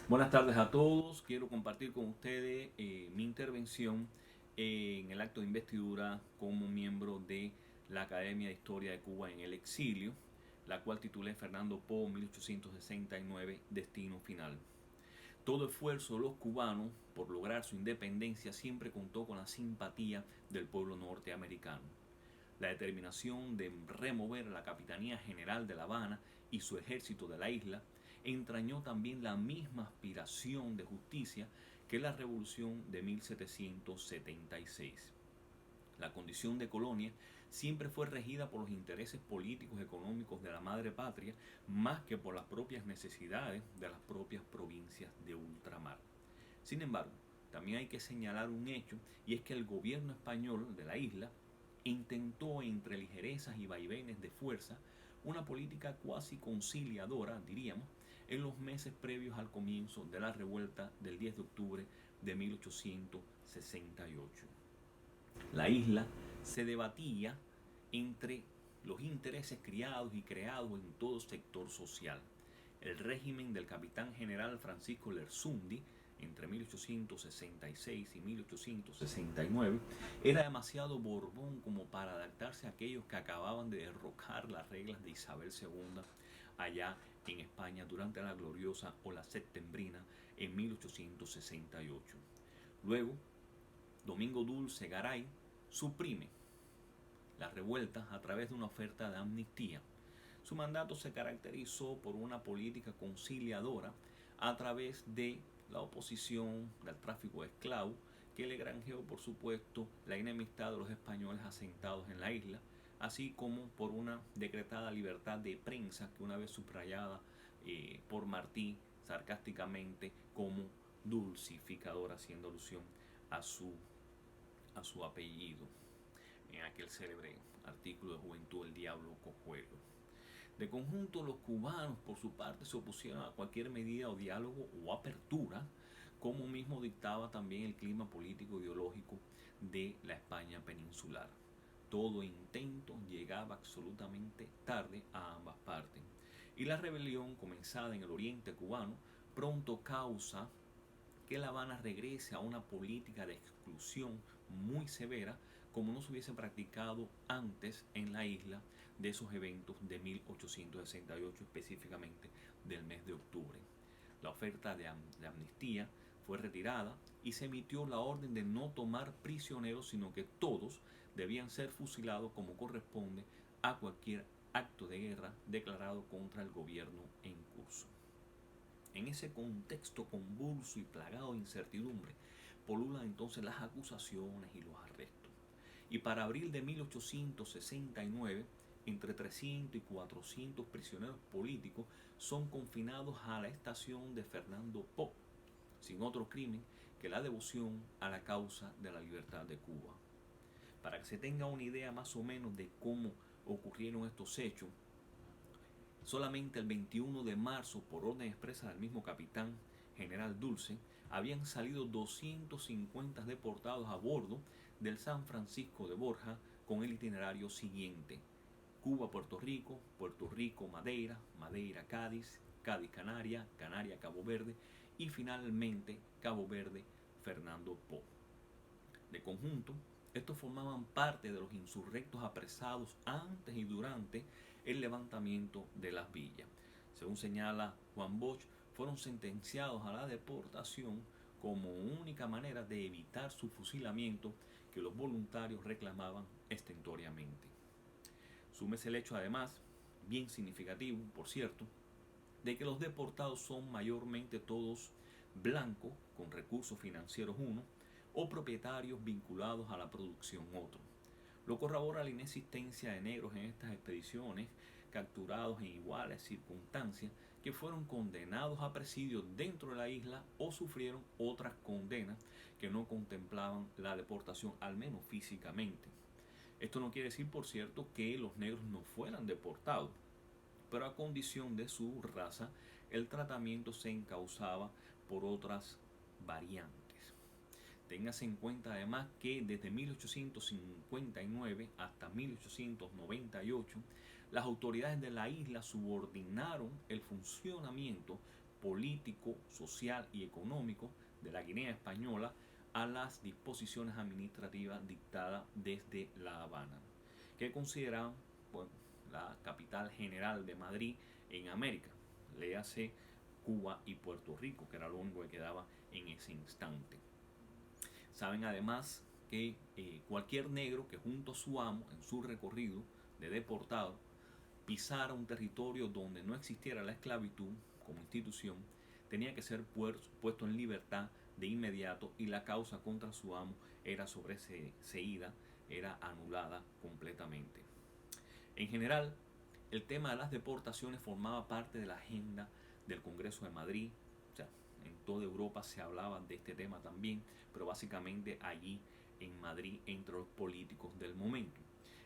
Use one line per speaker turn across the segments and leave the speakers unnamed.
Buenas tardes a todos. Quiero compartir con ustedes mi intervención en el acto de investidura como miembro de la Academia de Historia de Cuba en el exilio, la cual titulé Fernando Po 1869, Destino Final. Todo esfuerzo de los cubanos por lograr su independencia siempre contó con la simpatía del pueblo norteamericano. La determinación de remover la Capitanía General de La Habana y su ejército de la isla entrañó también la misma aspiración de justicia que la Revolución de 1776. La condición de colonia siempre fue regida por los intereses políticos y económicos de la madre patria más que por las propias necesidades de las propias provincias de ultramar. Sin embargo, también hay que señalar un hecho, y es que el gobierno español de la isla intentó entre ligerezas y vaivenes de fuerza una política cuasi conciliadora, diríamos, en los meses previos al comienzo de la revuelta del 10 de octubre de 1868. La isla se debatía entre los intereses criados y creados en todo sector social. El régimen del capitán general Francisco Lersundi entre 1866 y 1869 era demasiado borbón como para adaptarse a aquellos que acababan de derrocar las reglas de Isabel II allá en España durante la gloriosa ola septembrina en 1868. Luego, Domingo Dulce Garay suprime las revueltas a través de una oferta de amnistía. Su mandato se caracterizó por una política conciliadora a través de la oposición del tráfico de esclavos, que le granjeó, por supuesto, la enemistad de los españoles asentados en la isla, así como por una decretada libertad de prensa que una vez subrayada por Martí sarcásticamente como dulcificadora, haciendo alusión a su apellido en aquel célebre artículo de Juventud el Diablo Cojuelo. De conjunto, los cubanos, por su parte, se opusieron a cualquier medida o diálogo o apertura, como mismo dictaba también el clima político ideológico de la España peninsular. Todo intento llegaba absolutamente tarde a ambas partes. Y la rebelión comenzada en el oriente cubano pronto causa que La Habana regrese a una política de exclusión muy severa, como no se hubiese practicado antes en la isla de esos eventos de 1868, específicamente del mes de octubre. La oferta de amnistía fue retirada y se emitió la orden de no tomar prisioneros, sino que todos debían ser fusilados como corresponde a cualquier acto de guerra declarado contra el gobierno en curso. En ese contexto convulso y plagado de incertidumbre, polulan entonces las acusaciones y los arrestos. Y para abril de 1869, entre 300 y 400 prisioneros políticos son confinados a la estación de Fernando Po, sin otro crimen que la devoción a la causa de la libertad de Cuba. Para que se tenga una idea más o menos de cómo ocurrieron estos hechos, solamente el 21 de marzo, por orden expresa del mismo capitán general Dulce, habían salido 250 deportados a bordo del San Francisco de Borja con el itinerario siguiente: Cuba, Puerto Rico, Puerto Rico, Madeira, Madeira, Cádiz, Cádiz, Canarias, Canarias, Cabo Verde y finalmente Cabo Verde, Fernando Po. De conjunto, estos formaban parte de los insurrectos apresados antes y durante el levantamiento de las villas. Según señala Juan Bosch, fueron sentenciados a la deportación como única manera de evitar su fusilamiento que los voluntarios reclamaban estentoriamente. Súmese el hecho, además, bien significativo, por cierto, de que los deportados son mayormente todos blancos, con recursos financieros uno, o propietarios vinculados a la producción otro. Lo corrobora la inexistencia de negros en estas expediciones, capturados en iguales circunstancias, que fueron condenados a presidio dentro de la isla o sufrieron otras condenas que no contemplaban la deportación, al menos físicamente. Esto no quiere decir, por cierto, que los negros no fueran deportados, pero a condición de su raza, el tratamiento se encauzaba por otras variantes. Téngase en cuenta además que desde 1859 hasta 1898 las autoridades de la isla subordinaron el funcionamiento político, social y económico de la Guinea Española a las disposiciones administrativas dictadas desde La Habana, que consideraban, bueno, la capital general de Madrid en América, léase Cuba y Puerto Rico, que era lo único que quedaba en ese instante. Saben además que cualquier negro que junto a su amo en su recorrido de deportado pisara un territorio donde no existiera la esclavitud como institución, tenía que ser puesto en libertad de inmediato, y la causa contra su amo era sobreseída, era anulada completamente. En general, el tema de las deportaciones formaba parte de la agenda del Congreso de Madrid. O sea, en toda Europa se hablaba de este tema también, pero básicamente allí en Madrid entre los políticos del momento.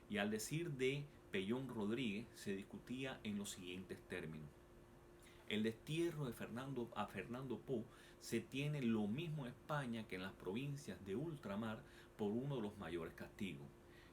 Y al decir de Peñón Rodríguez se discutía en los siguientes términos: el destierro de Fernando Po se tiene lo mismo en España que en las provincias de ultramar por uno de los mayores castigos.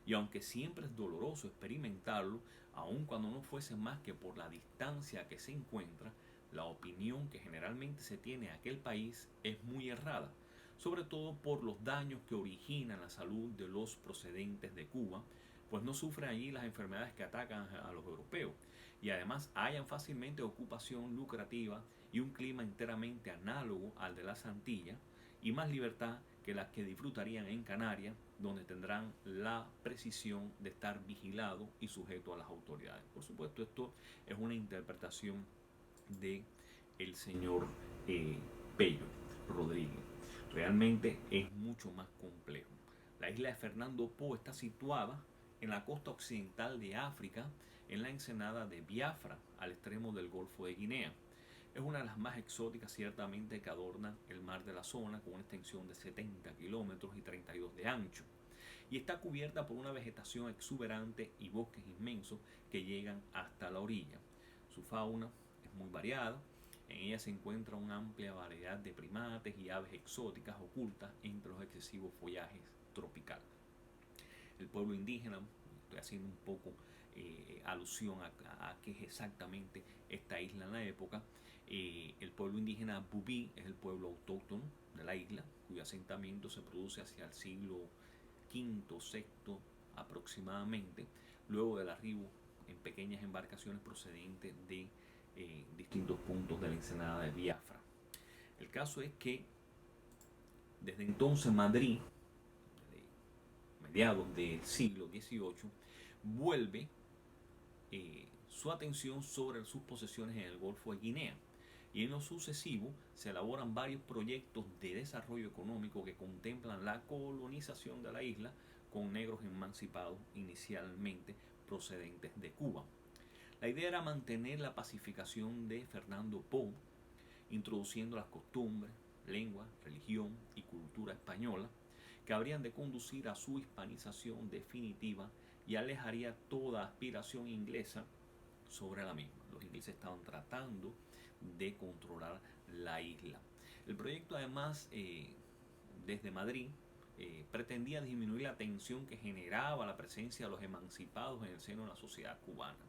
Y aunque siempre es doloroso experimentarlo, aun cuando no fuese más que por la distancia que se encuentra, la opinión que generalmente se tiene de aquel país es muy errada, sobre todo por los daños que origina la salud de los procedentes de Cuba, pues no sufren allí las enfermedades que atacan a los europeos, y además hallan fácilmente ocupación lucrativa y un clima enteramente análogo al de las Antillas, y más libertad que las que disfrutarían en Canarias, donde tendrán la precisión de estar vigilado y sujeto a las autoridades. Por supuesto, esto es una interpretación de el señor Pello Rodríguez. Realmente es mucho más complejo. La isla de Fernando Po está situada en la costa occidental de África, en la ensenada de Biafra, al extremo del Golfo de Guinea. Es una de las más exóticas ciertamente que adornan el mar de la zona, con una extensión de 70 kilómetros y 32 de ancho. Y está cubierta por una vegetación exuberante y bosques inmensos que llegan hasta la orilla. Su fauna es muy variada. En ella se encuentra una amplia variedad de primates y aves exóticas ocultas entre los excesivos follajes tropicales. El pueblo indígena, estoy haciendo un poco alusión a qué es exactamente esta isla en la época. El pueblo indígena Bubí es el pueblo autóctono de la isla, cuyo asentamiento se produce hacia el siglo V, VI aproximadamente, luego del arribo en pequeñas embarcaciones procedentes de distintos puntos de la ensenada de Biafra. El caso es que desde entonces Madrid, mediados del siglo XVIII, vuelve su atención sobre sus posesiones en el Golfo de Guinea, y en lo sucesivo se elaboran varios proyectos de desarrollo económico que contemplan la colonización de la isla con negros emancipados inicialmente procedentes de Cuba. La idea era mantener la pacificación de Fernando Po, introduciendo las costumbres, lengua, religión y cultura española, que habrían de conducir a su hispanización definitiva y alejaría toda aspiración inglesa sobre la misma. Los ingleses estaban tratando de controlar la isla. El proyecto además desde Madrid pretendía disminuir la tensión que generaba la presencia de los emancipados en el seno de la sociedad cubana,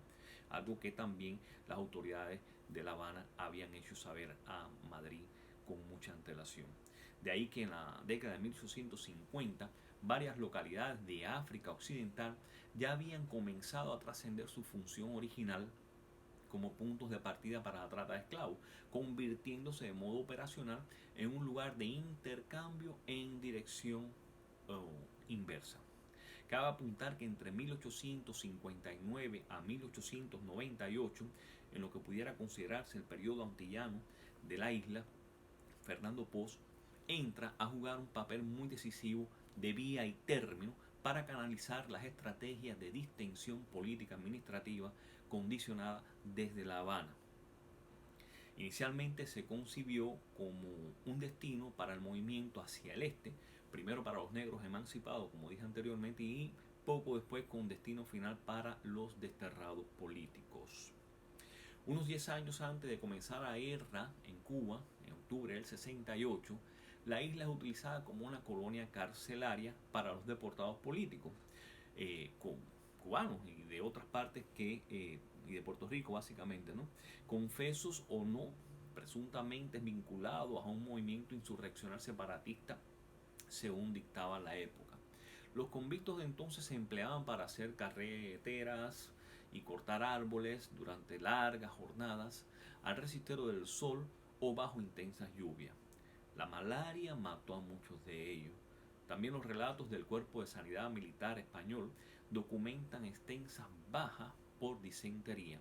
algo que también las autoridades de La Habana habían hecho saber a Madrid con mucha antelación. De ahí que en la década de 1850 varias localidades de África Occidental ya habían comenzado a trascender su función original como puntos de partida para la trata de esclavos, convirtiéndose de modo operacional en un lugar de intercambio en dirección inversa. Cabe apuntar que entre 1859 a 1898, en lo que pudiera considerarse el periodo antillano de la isla, Fernando Po entra a jugar un papel muy decisivo de vía y término para canalizar las estrategias de distensión política administrativa condicionada desde La Habana. Inicialmente se concibió como un destino para el movimiento hacia el este, primero para los negros emancipados, como dije anteriormente, y poco después con destino final para los desterrados políticos. Unos 10 años antes de comenzar la guerra en Cuba, en octubre del 68, la isla es utilizada como una colonia carcelaria para los deportados políticos, cubanos y de otras partes y de Puerto Rico básicamente, ¿no? Confesos o no, presuntamente vinculados a un movimiento insurreccional separatista según dictaba la época. Los convictos de entonces se empleaban para hacer carreteras y cortar árboles durante largas jornadas al resistero del sol o bajo intensas lluvias. La malaria mató a muchos de ellos. También los relatos del Cuerpo de Sanidad Militar Español documentan extensas bajas por disentería.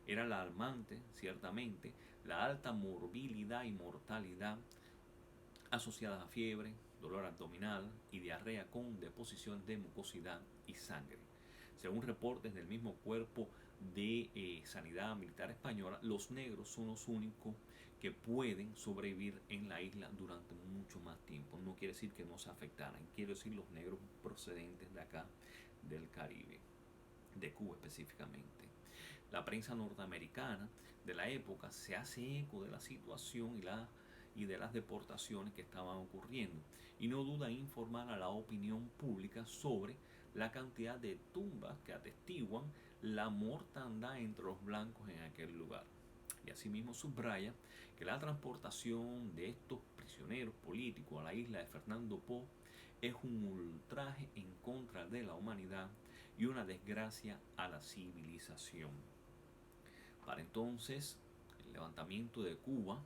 Era alarmante, ciertamente, la alta morbilidad y mortalidad asociadas a fiebre, dolor abdominal y diarrea con deposición de mucosidad y sangre. Según reportes del mismo Cuerpo de Sanidad Militar Española, los negros son los únicos que pueden sobrevivir en la isla durante mucho más tiempo. No quiere decir que no se afectaran, quiere decir los negros procedentes de acá, del Caribe, de Cuba específicamente. La prensa norteamericana de la época se hace eco de la situación y de las deportaciones que estaban ocurriendo y no duda en informar a la opinión pública sobre la cantidad de tumbas que atestiguan la mortandad entre los blancos en aquel lugar. Y asimismo subraya que la transportación de estos prisioneros políticos a la isla de Fernando Po es un ultraje en contra de la humanidad y una desgracia a la civilización. Para entonces, el levantamiento de Cuba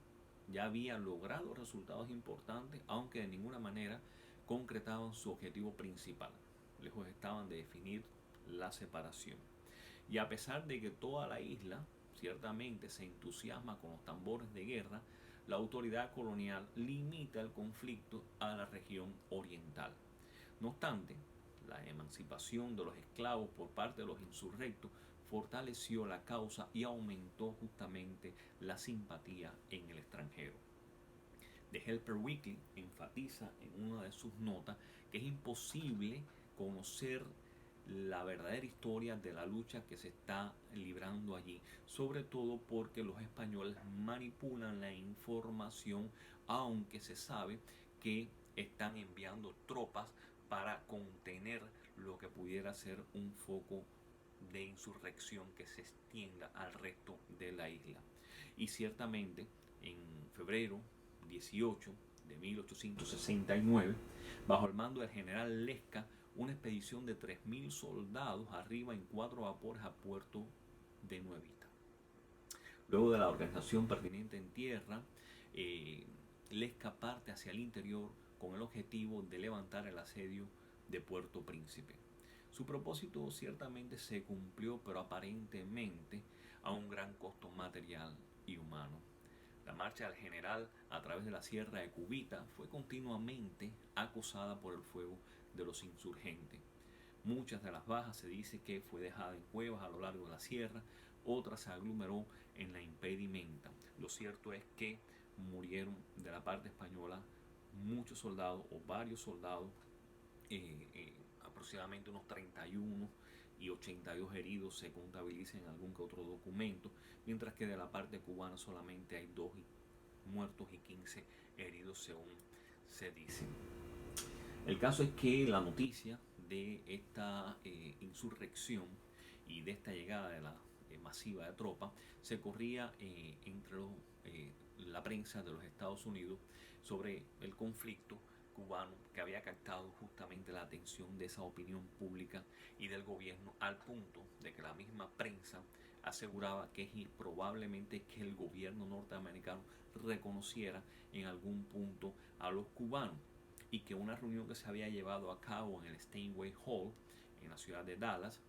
ya había logrado resultados importantes, aunque de ninguna manera concretaban su objetivo principal. Lejos estaban de definir la separación. Y a pesar de que toda la isla ciertamente se entusiasma con los tambores de guerra, la autoridad colonial limita el conflicto a la región oriental. No obstante, la emancipación de los esclavos por parte de los insurrectos fortaleció la causa y aumentó justamente la simpatía en el extranjero. The Helper Weekly enfatiza en una de sus notas que es imposible conocer la verdadera historia de la lucha que se está librando allí, sobre todo porque los españoles manipulan la información, aunque se sabe que están enviando tropas para contener lo que pudiera ser un foco de insurrección que se extienda al resto de la isla. Y ciertamente en febrero 18 de 1869, bajo el mando del general Lesca, una expedición de 3.000 soldados arriba en 4 vapores a puerto de Nuevita. Luego de la organización pertinente en tierra, Lesca parte hacia el interior con el objetivo de levantar el asedio de Puerto Príncipe. Su propósito ciertamente se cumplió, pero aparentemente a un gran costo material y humano. La marcha del general a través de la sierra de Cubita fue continuamente acosada por el fuego de los insurgentes. Muchas de las bajas se dice que fue dejada en cuevas a lo largo de la sierra, otras se aglomeró en la impedimenta. Lo cierto es que murieron de la parte española muchos soldados o varios soldados, aproximadamente unos 31 y 82 heridos se contabilizan en algún que otro documento, mientras que de la parte cubana solamente hay 2 muertos y 15 heridos según se dice. El caso es que la noticia de esta insurrección y de esta llegada de la masiva de tropas se corría entre la prensa de los Estados Unidos sobre el conflicto cubano, que había captado justamente la atención de esa opinión pública y del gobierno, al punto de que la misma prensa aseguraba que probablemente que el gobierno norteamericano reconociera en algún punto a los cubanos, y que una reunión que se había llevado a cabo en el Steinway Hall en la ciudad de Dallas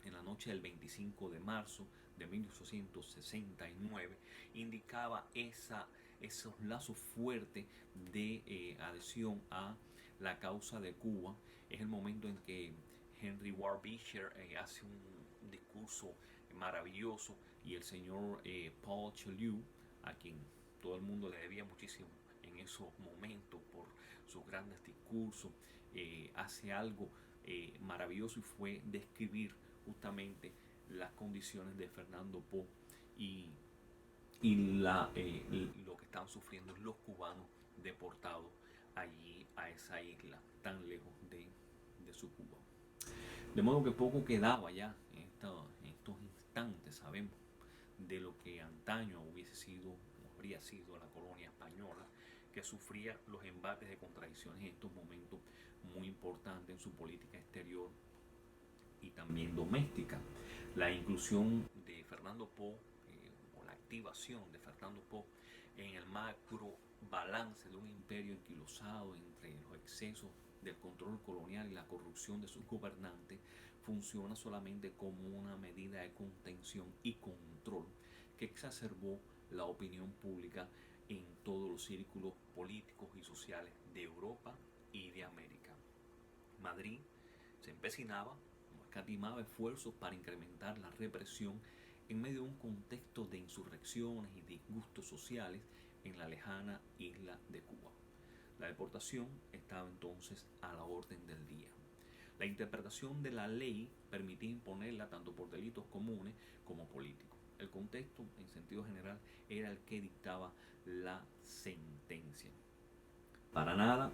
en la noche del 25 de marzo de 1869 indicaba esos lazos fuertes de adhesión a la causa de Cuba. Es el momento en que Henry Ward Beecher hace un discurso maravilloso, y el señor Paul Chalieu, a quien todo el mundo le debía muchísimo en esos momentos por sus grandes discursos, hace algo maravilloso, y fue describir justamente las condiciones de Fernando Po y lo que están sufriendo los cubanos deportados allí a esa isla tan lejos de su Cuba. De modo que poco quedaba ya en estos instantes, sabemos, de lo que antaño hubiese sido habría sido la colonia española, que sufría los embates de contradicciones en estos momentos muy importantes en su política exterior y también doméstica. La inclusión de Fernando Po, o la activación de Fernando Po en el macro balance de un imperio enquilosado entre los excesos del control colonial y la corrupción de sus gobernantes, funciona solamente como una medida de contención y control que exacerbó la opinión pública en todos los círculos políticos y sociales de Europa y de América. Madrid se empecinaba, no escatimaba esfuerzos para incrementar la represión en medio de un contexto de insurrecciones y disgustos sociales en la lejana isla de Cuba. La deportación estaba entonces a la orden del día. La interpretación de la ley permitía imponerla tanto por delitos comunes como políticos. El contexto, en sentido general, era el que dictaba la sentencia. Para nada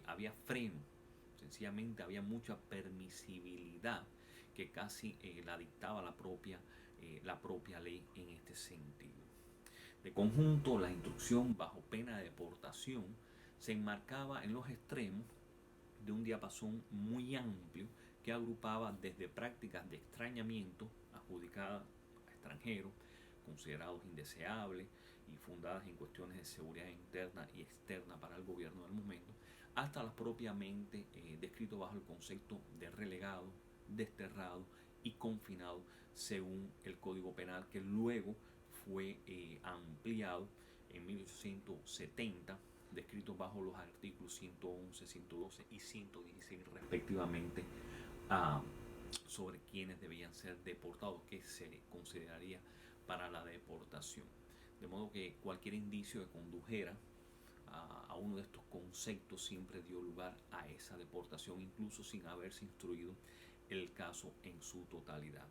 había freno, sencillamente había mucha permisibilidad que casi la dictaba la propia ley en este sentido. De conjunto, la instrucción bajo pena de deportación se enmarcaba en los extremos de un diapasón muy amplio que agrupaba desde prácticas de extrañamiento adjudicadas a extranjeros, considerados indeseables y fundadas en cuestiones de seguridad interna y externa para el gobierno del momento, hasta las propiamente descritos bajo el concepto de relegado, desterrado y confinado según el Código Penal, que luego fue ampliado en 1870, descritos bajo los artículos 111, 112 y 116 respectivamente, sobre quienes debían ser deportados, que se consideraría para la deportación. De modo que cualquier indicio que condujera a uno de estos conceptos siempre dio lugar a esa deportación, incluso sin haberse instruido el caso en su totalidad.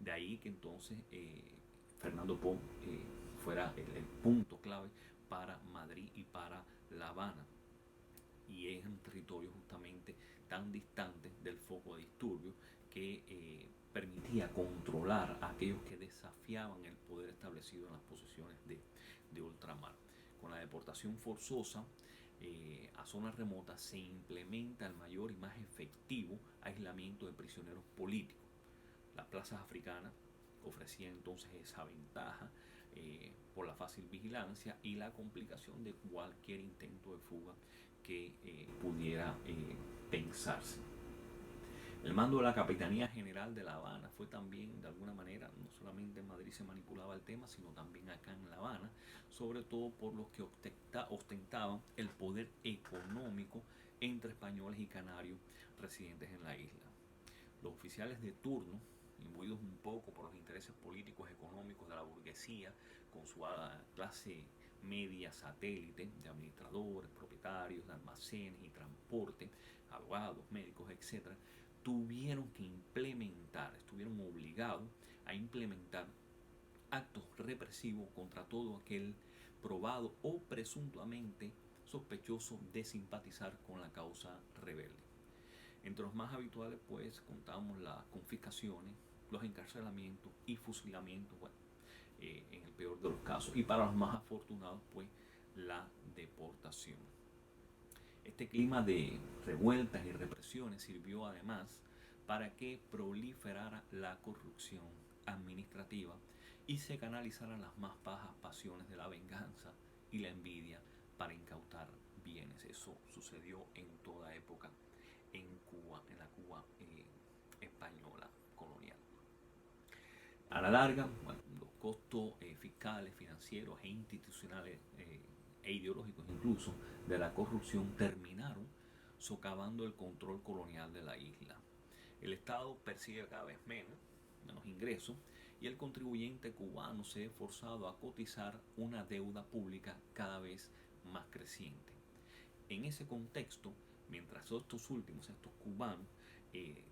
De ahí que entonces Fernando Po fuera el punto clave para Madrid y para La Habana, y es un territorio justamente tan distante del foco de disturbios que permitía controlar a aquellos que desafiaban el poder establecido en las posesiones de ultramar. Con la deportación forzosa a zonas remotas se implementa el mayor y más efectivo aislamiento de prisioneros políticos. Las plazas africanas ofrecían entonces esa ventaja por la fácil vigilancia y la complicación de cualquier intento de fuga que pudiera pensarse. El mando de la Capitanía General de La Habana fue también, de alguna manera, no solamente en Madrid se manipulaba el tema, sino también acá en La Habana, sobre todo por los que ostentaban el poder económico entre españoles y canarios residentes en la isla. Los oficiales de turno, imbuidos un poco por los intereses políticos económicos de la burguesía, con su clase media satélite de administradores, propietarios de almacenes y transporte, abogados, médicos, etc., estuvieron obligados a implementar actos represivos contra todo aquel probado o presuntamente sospechoso de simpatizar con la causa rebelde. Entre los más habituales, pues, contamos las confiscaciones, los encarcelamientos y fusilamientos, bueno, en el peor de los casos. Y para los más afortunados, pues, la deportación. Este clima de revueltas y represiones sirvió además para que proliferara la corrupción administrativa y se canalizaran las más bajas pasiones de la venganza y la envidia para incautar bienes. Eso sucedió en toda época en Cuba, en la Cuba española colonial. A la larga, bueno, los costos fiscales, financieros e institucionales e ideológicos incluso de la corrupción terminaron socavando el control colonial de la isla. El Estado percibe cada vez menos ingresos y el contribuyente cubano se ve forzado a cotizar una deuda pública cada vez más creciente. En ese contexto, mientras estos cubanos,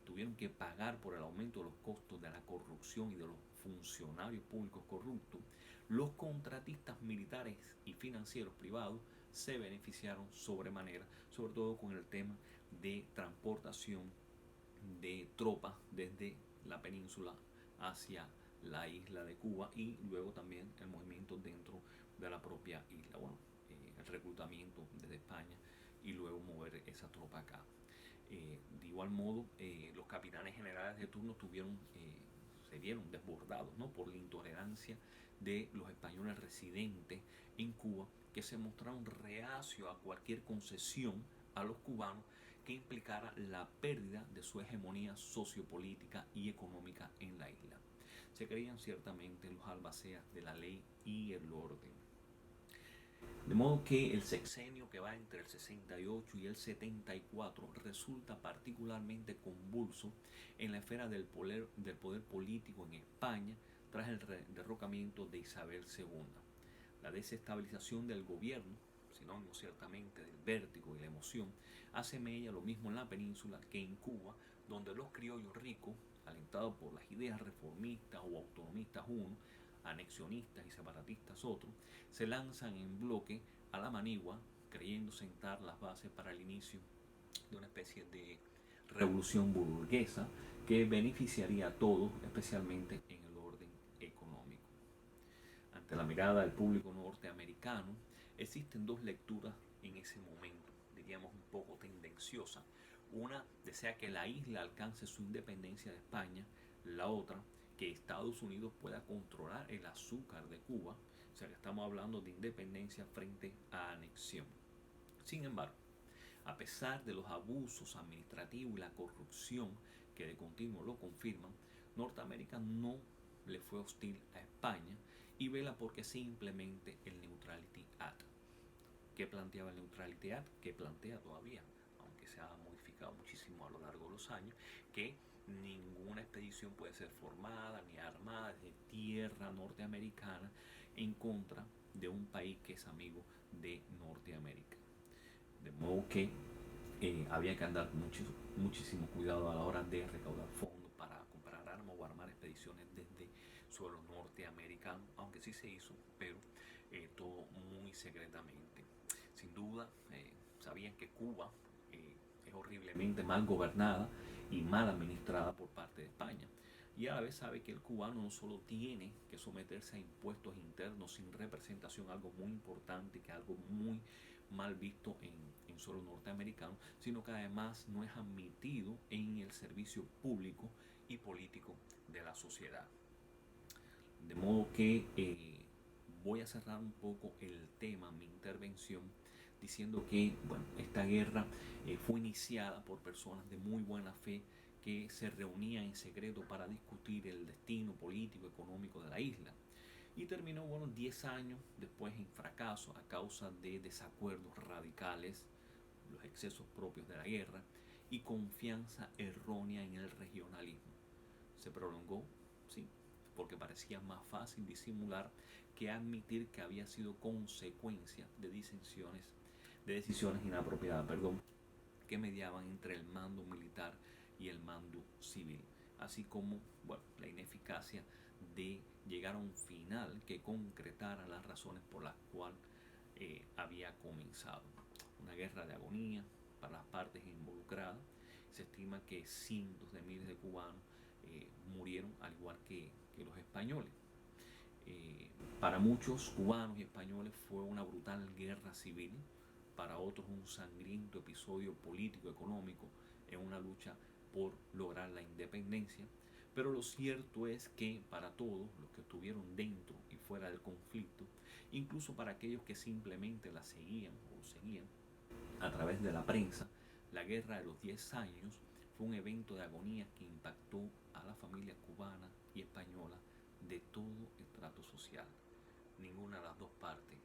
tuvieron que pagar por el aumento de los costos de la corrupción y de los funcionarios públicos corruptos, los contratistas militares y financieros privados se beneficiaron sobremanera, sobre todo con el tema de transportación de tropas desde la península hacia la isla de Cuba, y luego también el movimiento dentro de la propia isla. Bueno, el reclutamiento desde España y luego mover esa tropa acá. De igual modo, los capitanes generales de turno se vieron desbordados, ¿no?, por la intolerancia de los españoles residentes en Cuba, que se mostraron reacios a cualquier concesión a los cubanos que implicara la pérdida de su hegemonía sociopolítica y económica en la isla. Se creían ciertamente los albaceas de la ley y el orden. De modo que el sexenio que va entre el 68 y el 74 resulta particularmente convulso en la esfera del poder político en España tras el derrocamiento de Isabel II. La desestabilización del gobierno, sinónimo ciertamente del vértigo y la emoción, hace mella lo mismo en la península que en Cuba, donde los criollos ricos, alentados por las ideas reformistas o autonomistas unos, anexionistas y separatistas otros, se lanzan en bloque a la manigua, creyendo sentar las bases para el inicio de una especie de revolución burguesa que beneficiaría a todos, especialmente en el orden económico. Ante la mirada del público norteamericano, existen dos lecturas en ese momento, diríamos un poco tendenciosas. Una desea que la isla alcance su independencia de España, la otra que Estados Unidos pueda controlar el azúcar de Cuba, o sea que estamos hablando de independencia frente a anexión. Sin embargo, a pesar de los abusos administrativos y la corrupción que de continuo lo confirman, Norteamérica no le fue hostil a España y vela porque se implemente el Neutrality Act. ¿Qué planteaba el Neutrality Act? ¿Qué plantea todavía? Aunque se ha modificado muchísimo a lo largo de los años, que ninguna expedición puede ser formada ni armada desde tierra norteamericana en contra de un país que es amigo de Norteamérica. De modo que había que andar muchísimo cuidado a la hora de recaudar fondos para comprar armas o armar expediciones desde suelo norteamericano, aunque sí se hizo, pero todo muy secretamente. Sin duda, sabían que Cuba es horriblemente mal gobernada y mal administrada por parte de España. Y a la vez sabe que el cubano no solo tiene que someterse a impuestos internos sin representación, algo muy importante, que es algo muy mal visto en suelo norteamericano, sino que además no es admitido en el servicio público y político de la sociedad. De modo que voy a cerrar un poco el tema, mi intervención, diciendo que bueno, esta guerra fue iniciada por personas de muy buena fe que se reunían en secreto para discutir el destino político y económico de la isla. Y terminó, bueno, 10 años después en fracaso a causa de desacuerdos radicales, los excesos propios de la guerra y confianza errónea en el regionalismo. Se prolongó, sí, porque parecía más fácil disimular que admitir que había sido consecuencia de decisiones inapropiadas, que mediaban entre el mando militar y el mando civil, así como bueno, la ineficacia de llegar a un final que concretara las razones por las cuales había comenzado. Una guerra de agonía para las partes involucradas. Se estima que cientos de miles de cubanos murieron, al igual que los españoles. Para muchos cubanos y españoles fue una brutal guerra civil, para otros un sangriento episodio político-económico en una lucha por lograr la independencia, pero lo cierto es que para todos los que estuvieron dentro y fuera del conflicto, incluso para aquellos que simplemente la seguían o seguían a través de la prensa, la guerra de los 10 años fue un evento de agonía que impactó a la familia cubana y española de todo estrato social. Ninguna de las dos partes